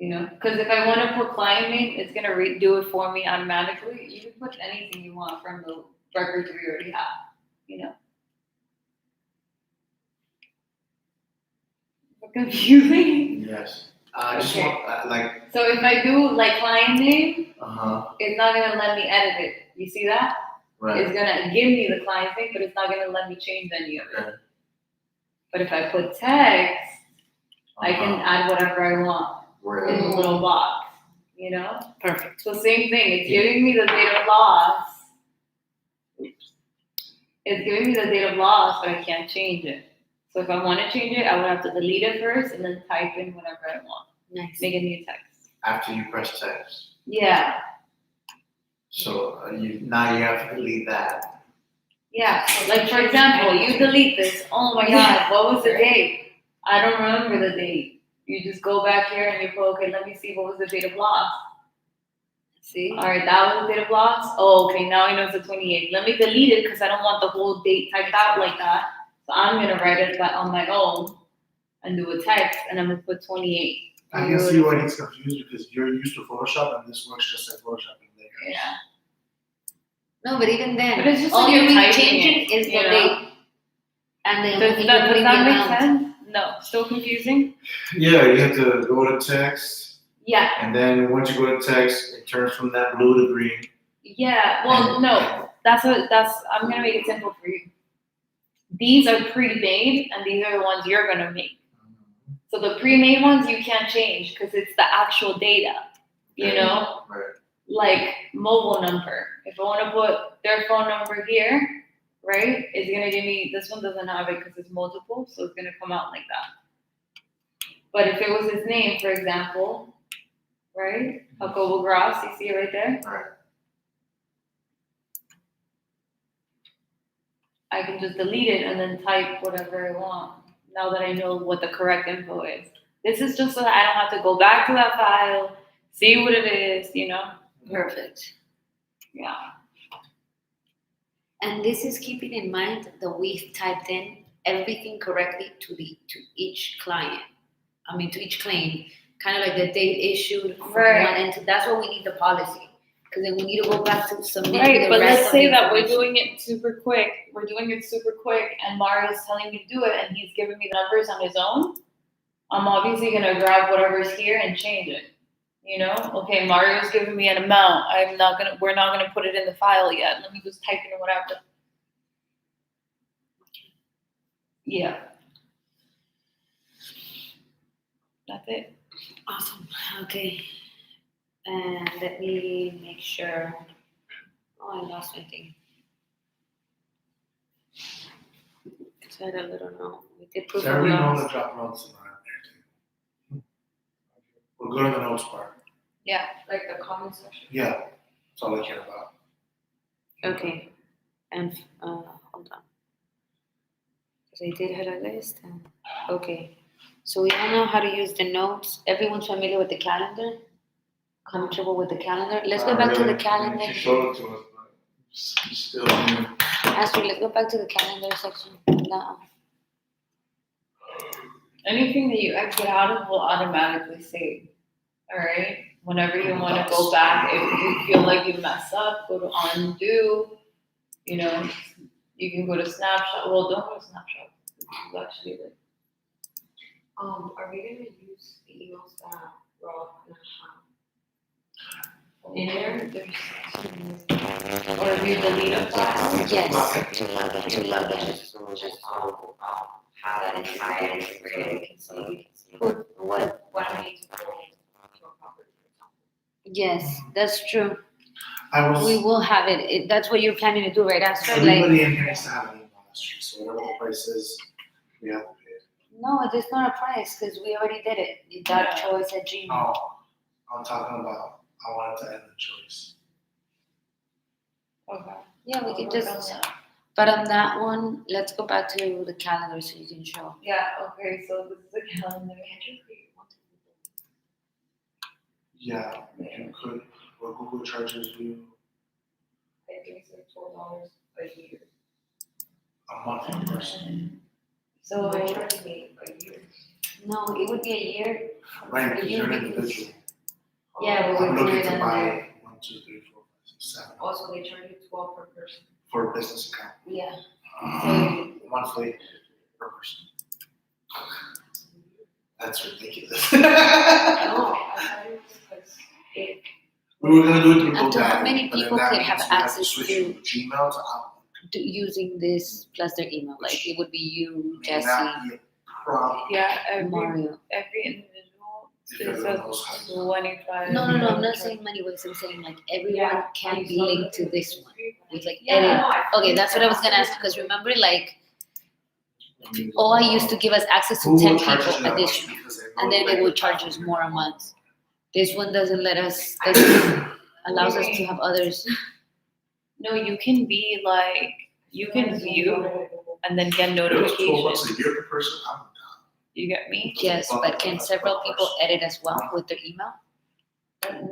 You know, because if I want to put client name, it's gonna do it for me automatically. You can put anything you want from the records we already have. You know, confusing. Yes. I just Okay. want, like, So if I do like client name, uh-huh, it's not gonna let me edit it. You see that? right. It's gonna give me the client name, but it's not gonna let me change any of it. Okay. But if I put text, I can Uh-huh. add whatever I want in Right. the little box. You know? Perfect. So same thing, it's giving me the date of loss. It's giving me the date of loss, but I can't change it. So if I want to change it, I would have to delete it first and then type in whatever I want. Nice. Make a new text. After you press text. Yeah, So now you have to delete that. yeah. Like for example, you delete this. Oh my God, what was the date? I don't remember the date. You just go back here and you put, okay, let me see what was the date of loss. See? All right, that was the date of loss. Oh, okay, now I know it's the 28th. Let me delete it because I don't want the whole date typed out like that. So I'm gonna write it on my own and do a text, and I'm gonna put 28. I can see why he's confused because you're used to Photoshop and this works just like Photoshop in there. Yeah. No, but even then, But it's just all like you're you're really typing changing it, is the you know? date. And then Does you're that putting the make amount. sense? No, still confusing? Yeah, you have to go to text, Yeah, and then once you go to text, it turns from that blue to green. yeah. Well, no, I'm gonna make it simple for you. These are pre-made, and these are the ones you're gonna make. So the pre-made ones you can't change because it's the actual data, you Okay. know? Right. Like mobile number. If I want to put their phone number here, right, it's gonna give me, this one doesn't have it because it's multiple, so it's gonna come out like that. But if it was his name, for example, right, Jacobo Gross, you see it right there? Right. I can just delete it and then type whatever I want. Now that I know what the correct info is. This is just so that I don't have to go back to that file, see what it is, you know? Perfect. Yeah. And this is keeping in mind that we've typed in everything correctly to each client. I mean, to each claim, kind of like the date issued from Right. one end. That's what we need the policy, because then we need to go back to submit Right, the but rest let's of say the that we're information. doing it super quick. We're doing it super quick, and Mario's telling me to do it, and he's giving me the numbers on his own. I'm obviously gonna grab whatever's here and change it. You know, okay, Mario's giving me an amount. We're not gonna put it in the file yet. Let me just type in whatever. Yeah. That's it. Awesome. Okay. And let me make sure. Oh, I lost my thing. So I had a little note. We did proof So of every note loss. that drop notes in our Airtable. We'll go to the notes part. Like the comment section. Yeah, that's all I care about. Okay. And hold on. Because I did have a list. Okay. So we all know how to use the notes. Everyone's familiar with the calendar? Comfortable with the calendar? Let's go back to the calendar. She showed it to us, but it's still new. Astrid, let's go back to the calendar section. No. Anything that you exit out of will automatically save. All right. Whenever you want to go back, if you feel like you messed up, go to undo. You know, you can go to snapshot. Well, don't go to snapshot. It's actually like, Are we gonna use the emails that we're all gonna have? in there, there's, or if you delete a file. Yes. To love it, just have that inside and we can see what I need to put into a property, for example. Yes, that's true. I We was, will have it. That's what you're planning to do, right, Astrid? everybody in here needs to have an email history, so whatever the price is, we have to pay it. No, it's not a price because we already did it. That choice at Gmail. Oh, I'm talking about, I wanted to end the choice. Okay. Yeah, we I'll can work on just, that. but on that one, let's go back to the calendar so you can show. Yeah, okay, so this is the calendar. Yeah, you could, what Google charges you I think it's like $12 a year. a month per person. So They're charging me a year. No, it would be a year. Right, for because you you're an because- individual. Yeah, but I'm we're looking doing to it buy under, 1, 2, 3, 4, 5, 6, 7 Also, they charge you 12 per person. for a business account. yeah. Monthly per person. That's ridiculous. No, I thought it was because it. We were gonna do it through Up to how GoDaddy, many but then people that could means have we have to access switch to- from Gmail to Outlook. Using this plus their email, like it would be you, May Jesse, not be a problem yeah, every Mario. individual if is everyone a knows how to. 25. No, I'm not saying money wise, I'm saying like everyone can be linked to this one with like Yeah, edit. No, I- Okay, that's what I was gonna ask, because remember like OI used to give us access to 10 Google charges you people that much additional, because they know and then you they like would the charge traffic. us more a month. This one doesn't let us, doesn't allows us to have others. No, you can be like, you can view and then get If it was $12 notifications. a year per person, I'm You get me? Yes, but can several people edit as well with their email?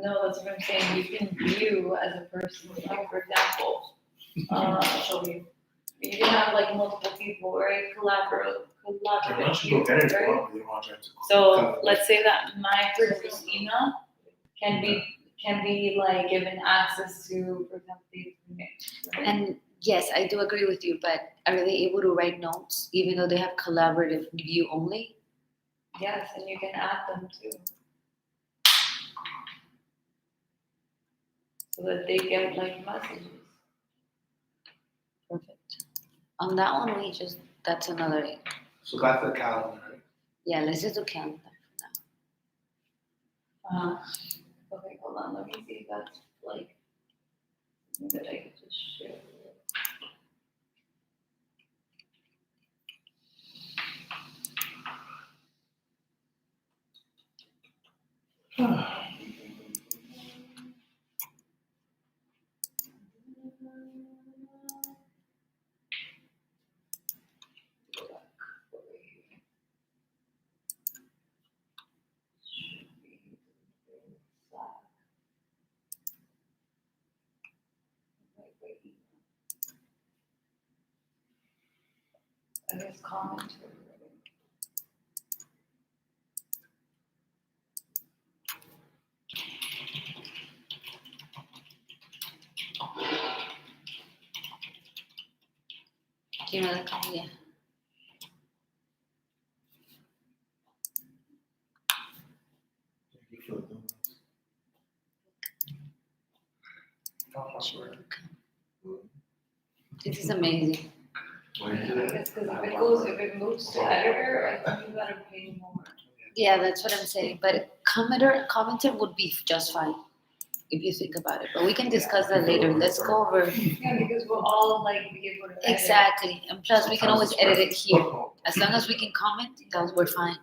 No, that's what I'm saying. You can view as a person. Like, for example, Show you. you can have like multiple people, right? Why Collaborative don't you go view, get it? right? Well, you want to- So let's say that my person's email can be like given access to, for example, the right? And yes, I do agree with you, but are they able to write notes even though they have collaborative view only? Yes, and you can add them too. So that they get like messages. Perfect. On that one, that's another, So that's the calendar, right? yeah, let's just do calendar for now. Okay, hold on, let me see if that's like something that I could just share. I guess commentary. Do you know the call? Yeah. This is amazing. I guess because if it moves to editor, I think you gotta pay more. Yeah, that's what I'm saying. But commenter would be just fine if you think about it. But we can discuss that later. Let's go over. Yeah, because we'll all like be able to edit. Exactly. And plus, we can always edit it here. As long as we can comment, we're fine.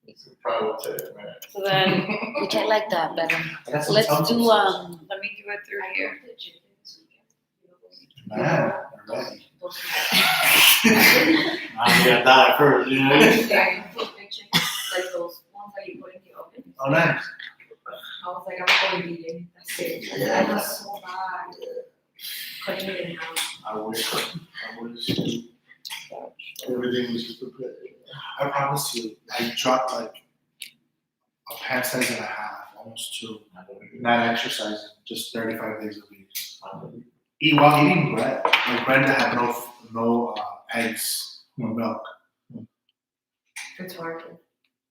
It's a private tip, man. So then, Which I like that better. I got some Let's tongue do twists. let me do it through here. Man, they're ready. I'm gonna die first, you know? Yeah, you put big chickens, like those ones that you put in the oven. Oh, nice. I was like, I'm going vegan. That's it. Yeah. I was so bad. Cutting it in half. I wish everything was just prepared. I promise you, I dropped like a pant size and a half, almost 2. Not exercising, just 35 days a week. While eating bread, like bread that had no eggs, no milk. It's hard.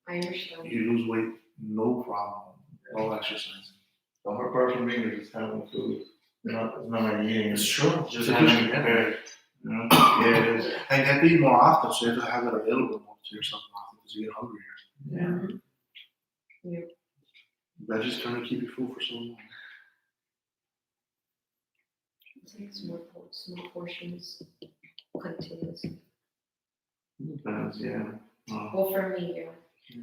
I understand. You lose weight, no problem, no exercising. The hard part for me is just having food. It's not like eating. It's true. Just having it prepared. You know? Yeah, it is. And you have to eat more often, so you have to have it available more to yourself more often because you get hungrier. Yeah. Veggies kind of keep you full for so long. It's like small portions, continuous. Depends, yeah. Well, for me, yeah.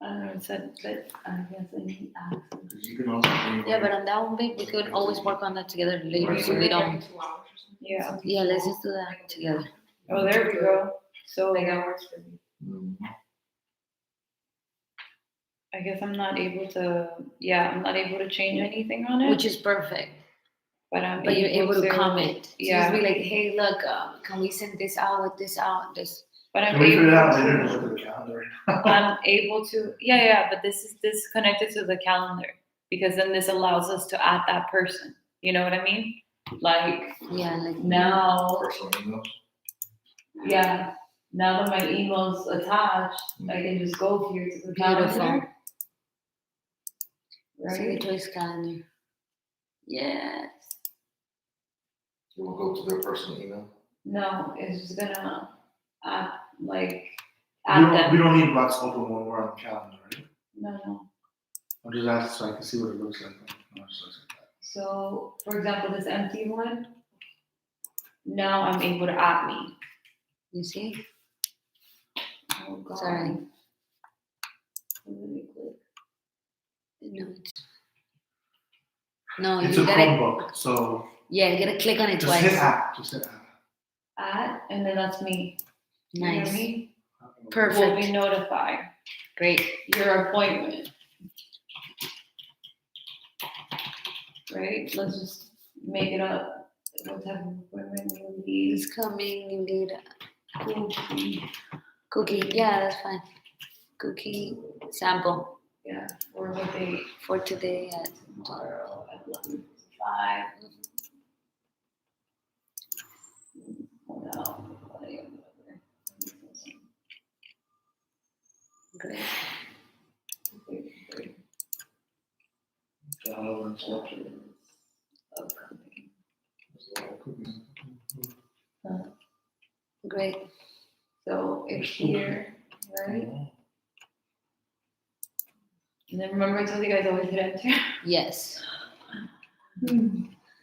I don't know, it said that I guess I need access. Because You can also. Yeah, but on that one, babe, we could always work on that together later, so we don't. 2 hours or something. Yeah. Yeah, let's just do that together. Oh, there we go. So Like that works for me. I guess I'm not able to. Yeah, I'm not able to change anything on it. Which is perfect. But You're able to comment. So Yeah. just be like, hey, look, can we send this out with this out? This. But I'm Can we figure it out able later to. and look at the calendar? I'm able to. Yeah. But this is connected to the calendar because then this allows us to add that person. You know what I mean? Like Yeah, like now. Personal emails. Yeah. Now that my email's attached, I can just go here to the Beautiful. calendar. See the Right? choice calendar. Yes. You will go to their personal email. No, it's just gonna add We add them. don't need box open when we're on the calendar, right? No. I'm just asking so I can see what it looks like. No, it just looks like that. So, for example, this empty one. Now I'm able to add me. You see? Oh God. Sorry. Let me click. No. No, It's you a gotta. Chromebook, so Yeah, you gotta click on it just hit twice. app, just hit app. Add, and then that's me. You know what I Nice. mean? Perfect. Will be notified Great. your appointment. Right? Let's just make it up. What type of appointment you need? It's coming. You need Cookie. cookie. Yeah, that's fine. Cookie sample Yeah. For what date? for today at Tomorrow at 11:05. No. great. Great. So it's here, right? And then remember I told you guys always hit enter? Yes.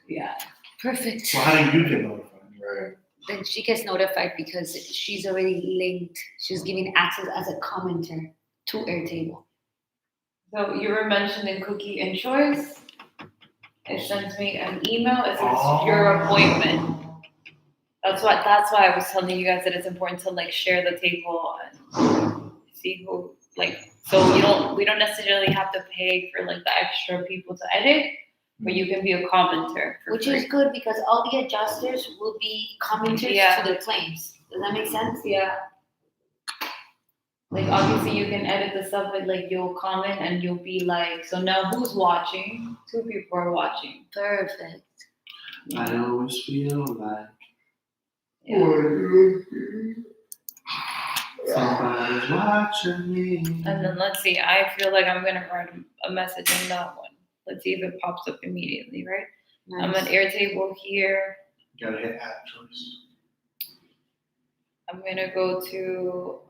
Yeah. Perfect. So how do you get notified? Right. Then she gets notified because she's already linked. She's giving access as a commenter to Airtable. So you were mentioning cookie and choice. It sends me an email. It says Oh. your appointment. That's why I was telling you guys that it's important to like share the table and see who so we don't necessarily have to pay for like the extra people to edit, but you can be a commenter for Which free. is good because all the adjusters will be commenters Yeah. to the claims. Does that make sense? Yeah. Like obviously you can edit the stuff, but like you'll comment and you'll be like, so now who's watching? 2 people are watching. Perfect. I always feel like somebody's watching me. And then let's see, I feel like I'm gonna write a message in that one. Let's see if it pops up immediately, right? I'm Nice. an Airtable here. You gotta hit app choice. I'm gonna go to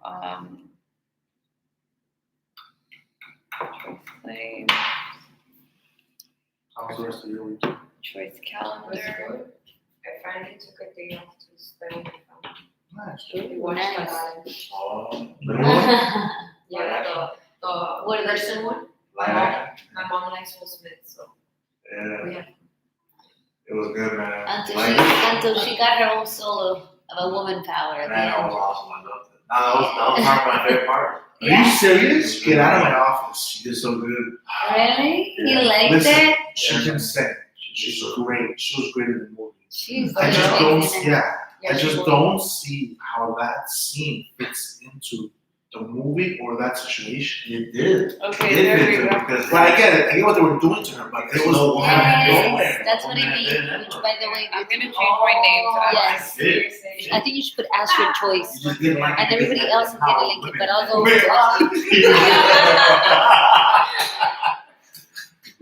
choice claim, How's the rest of your week? choice calendar. I finally took a day off to spend on my phone. Nice. We watched Nice. that. Yeah, the What are they person one. Yeah. My mom likes Will Smith, so Yeah. we have. It was good, man. until she got her own solo of a woman power at the Man, that was end. awesome. I loved it. That was part of my favorite part. Are you serious? Get out of my office. She did so good. Really? You Yeah. liked Listen. it? She can sing. She's great. She was great in the movie. She's I just amazing. don't, I just don't see how that scene fits into the movie or that situation. It did. Okay, there we go. Because But I get what they were doing to her, but it was No Yes, nowhere. that's what I mean. Which, by the way, I'm gonna change my name to Yes. Seriously. I think you should put ask your choice. you just didn't like And it everybody because else is that's how gonna link it, but I'll go women with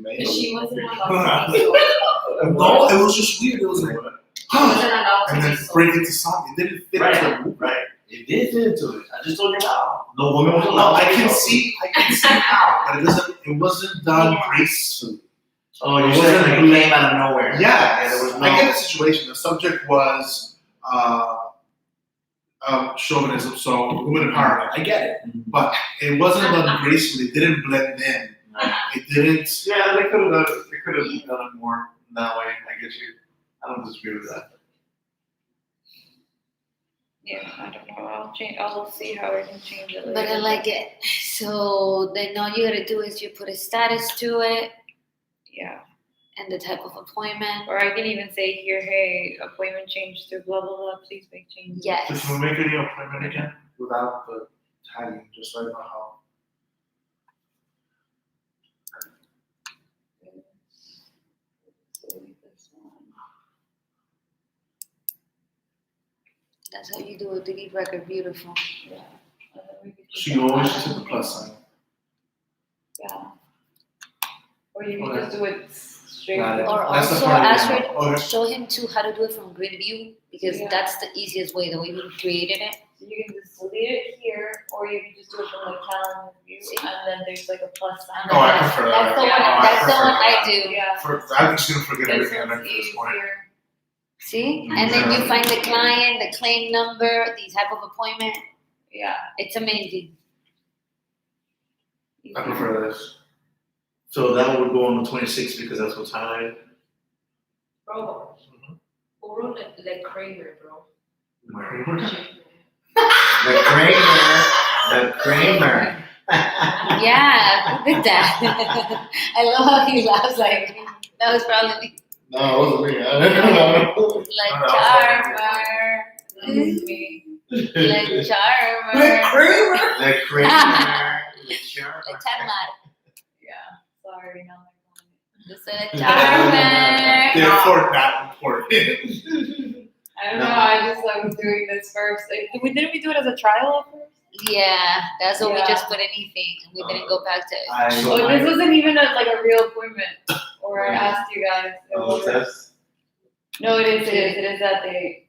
Because she wasn't allowed to be so. No, it was just weird. It was like, She wasn't allowed and to then be so. break into song. It didn't fit into the movie. Right. It did fit into it. I just told you how. No woman was No, allowed. I can see how, but it wasn't done Yeah. gracefully. Oh, you're It saying wasn't like it came out of nowhere. Yeah, there was no. I get the situation. The subject was chauvinism, so women empowerment. I get it, but it wasn't done gracefully. It didn't blend in It didn't. Yeah, they could have done it, they could have done it more that way, I get you. I don't disagree with that. Yeah, I don't know, I'll see how I can change it later. But I like it. So then all you gotta do is you put a status to it Yeah, and the type of appointment. or I can even say here, hey, appointment change to blah, blah, blah, please make changes. So Yes. can we make a new appointment again without the tagging, just so I know how? That's how you do a delete record. Beautiful. Yeah. And then we could just So you always add just hit the it. plus sign. Yeah. Or you can Okay. just do it straight. Got it. Or That's the also part I ask didn't her, know. Okay. show him too how to do it from grid view because Yeah. that's the easiest way, the way we created it. So you can just delete it here, or you can just do it from the calendar view, See? and then there's like a plus sign. Oh, I prefer that. That's the one. Yeah. That's the prefer one I that. do. Yeah. I'm just gonna forget This everything I one's learned from this point. easier. See? And then you find the client, the claim number, the type of appointment. Yeah. It's amazing. I prefer this. So that would go on the 26th because that's what's highlighted. Bro, who wrote like Kramer, bro? The Kramer. Yeah, look at that. I love how he laughs like that was probably me. No, it wasn't me. I didn't know. Like No, Charmer. This is me. Like Charmer. The Kramer. Like Charmer. Yeah. Sorry, now I'm Just a Charmer. Therefore, not important. I don't know. I was doing this first. Didn't we do it as a trial at first? Yeah, that's what we Yeah. just put anything. We didn't go back to it. So Oh, my- this wasn't even like a real appointment. Or I asked you guys. It Oh, wasn't. that's- No, it is that day.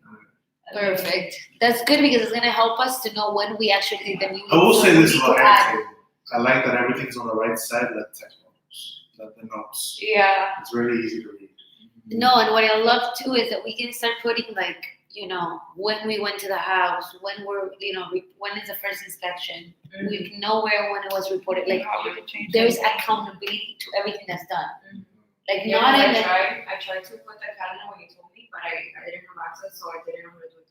Perfect. That's good because it's gonna help us to know when we actually did the new. I will say this we about need to add. Airtable. I like that everything's on the right side, like text bubbles, like the notes. Yeah. It's really easy to read. No, and what I love too is that we can start putting like, when we went to the house, when when is the first inspection. We know where when it was reported. Like How we could change there's something. accountability to everything that's done. Like Yeah, not in I the tried to put the calendar when you told me, but I didn't have access, so I didn't know how to do it.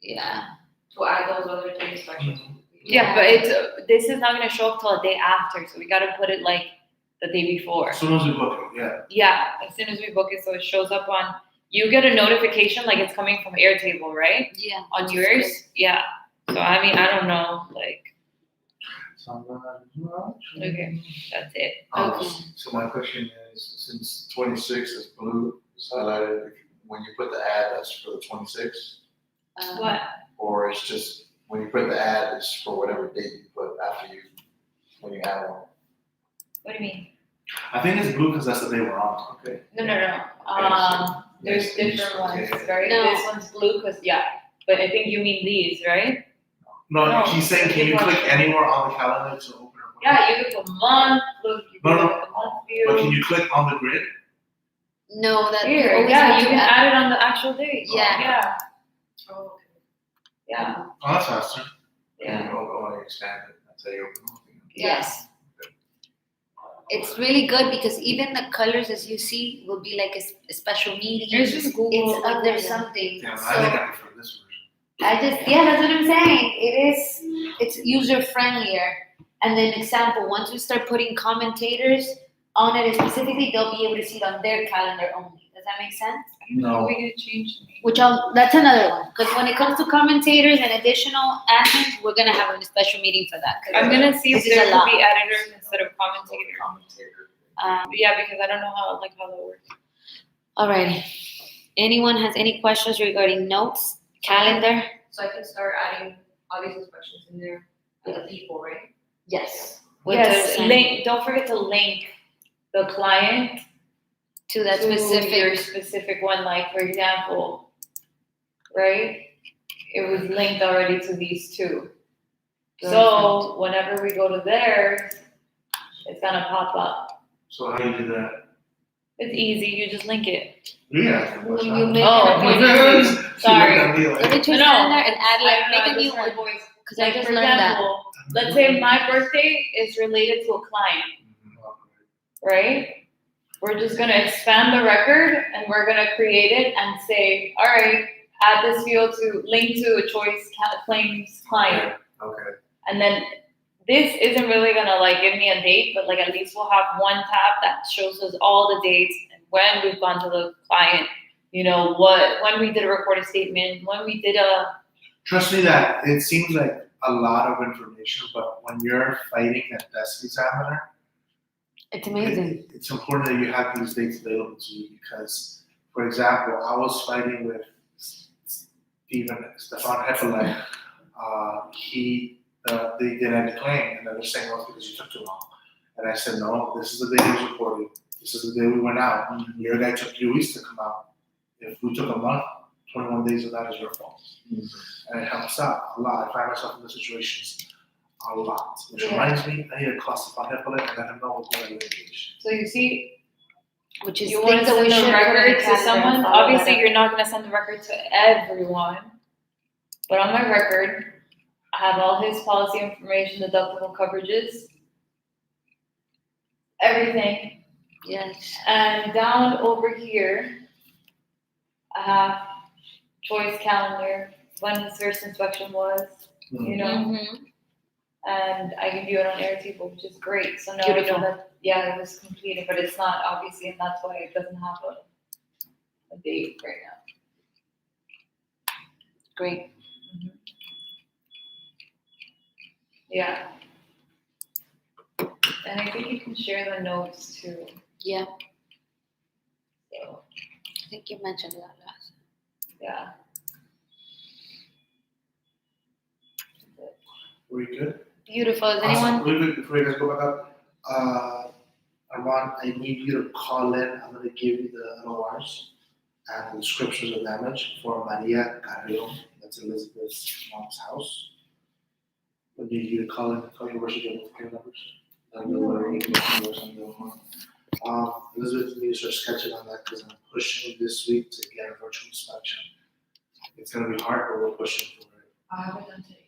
yeah. To add those other three inspections. Yeah, but this is not gonna show up till a day after, so we gotta put it like the day before. As soon as we book it, yeah. Yeah, as soon as we book it, so it shows up on. You get a notification like it's coming from Airtable, right? Yeah. On yours, yeah. So I mean, I don't know, like, okay, that's it. Okay. So my question is, since 26 is blue, it's highlighted, when you put the ad, that's for the 26th? What? Or it's just, when you put the ad, it's for whatever date you put when you have one? What do you mean? I think it's blue because that's the day we're on. Okay. No. There's different ones, right? No. This one's blue, but I think you mean these, right? No, No, she's saying, can you different. click anywhere on the calendar to open her? Yeah, you can put month, look, you can No, put the month But can view. you click on the grid? No, that Here, always yeah, have you to can add- add it on the actual date. Yeah. Yeah, Oh, okay. yeah, Oh, that's faster. yeah. Oh, expand it, that's how you open the thing. Yes. It's really good because even the colors, as you see, will be like a special meeting. It's just Google. It's under something. Yeah, So I think I prefer this version. that's what I'm saying. It's user friendlier. And then example, once we start putting commentators on it specifically, they'll be able to see it on their calendar only. Does that make sense? No. We could change the name. That's another one. Because when it comes to commentators and additional admins, we're gonna have a special meeting for that. 'cause I'm gonna see if This is there a could lot. be editors instead of commentators. Um, Yeah, because I don't know how that works. alrighty. Anyone has any questions regarding notes, calendar? So I can start adding all these inspections in there, with the people, right? Yes. Yes, the- link, don't forget to link the client to that to your specific. specific one, like for example, right? It was linked already to these two. So whenever we go to theirs, it's gonna pop up. So how do you do that? It's easy, you just link it. Yeah. When you make Oh, an appointment. Sorry. Go to your No. calendar and add I like don't know, make a I new just heard one. voice. Because I Like just for learned that. example, let's say my birthday is related to a client. right? We're just gonna expand the record and we're gonna create it and say, all right, add this field to link to a choice claims client. Okay. And then this isn't really gonna like give me a date, but like at least we'll have one tab that shows us all the dates and when we've gone to the client, when we did a recorded statement, when we did Trust me that it seems like a lot of information, but when you're fighting a desk examiner, It's amazing. it's important that you have these dates available to you because, for example, I was fighting with Stefan Hepelite. They didn't claim, and they're saying, well, it's because you took too long. And I said, no, this is the day it was recorded. This is the day we went out. Your guy took 3 weeks to come out. If we took a month, 21 days of that is your fault. And it helps out a lot. I find myself in those situations a lot. Which reminds me, I need to call Stefan Hepelite and let him know what's going on engaged. so you see, Which is you want to things that we send should the put in record the to calendar someone. and follow that Obviously, up. you're not gonna send the record to everyone, but on my record, I have all his policy information, deductible coverages, everything. Yes. And down over here, I have choice calendar, when his first inspection was, Mm-hmm. and I can view it on Airtable, which is great. So now we Beautiful. know that, it was completed, but it's not obviously, and that's why it doesn't have a date right now. Great. Yeah. And I think you can share the notes too. Yeah, So, I think you mentioned that last. yeah. Were you good? Beautiful. Is Awesome. anyone? Really quick before you guys go back up, Armand, I need you to call in. I'm gonna give you the LORs and the descriptions of damage for Maria Carrillo. That's Elizabeth's mom's house. I need you to call in. Tell me where she gets the numbers. Elizabeth needs to start sketching on that because I'm pushing this week to get a virtual inspection. It's gonna be hard, but we're pushing for it. I haven't done today.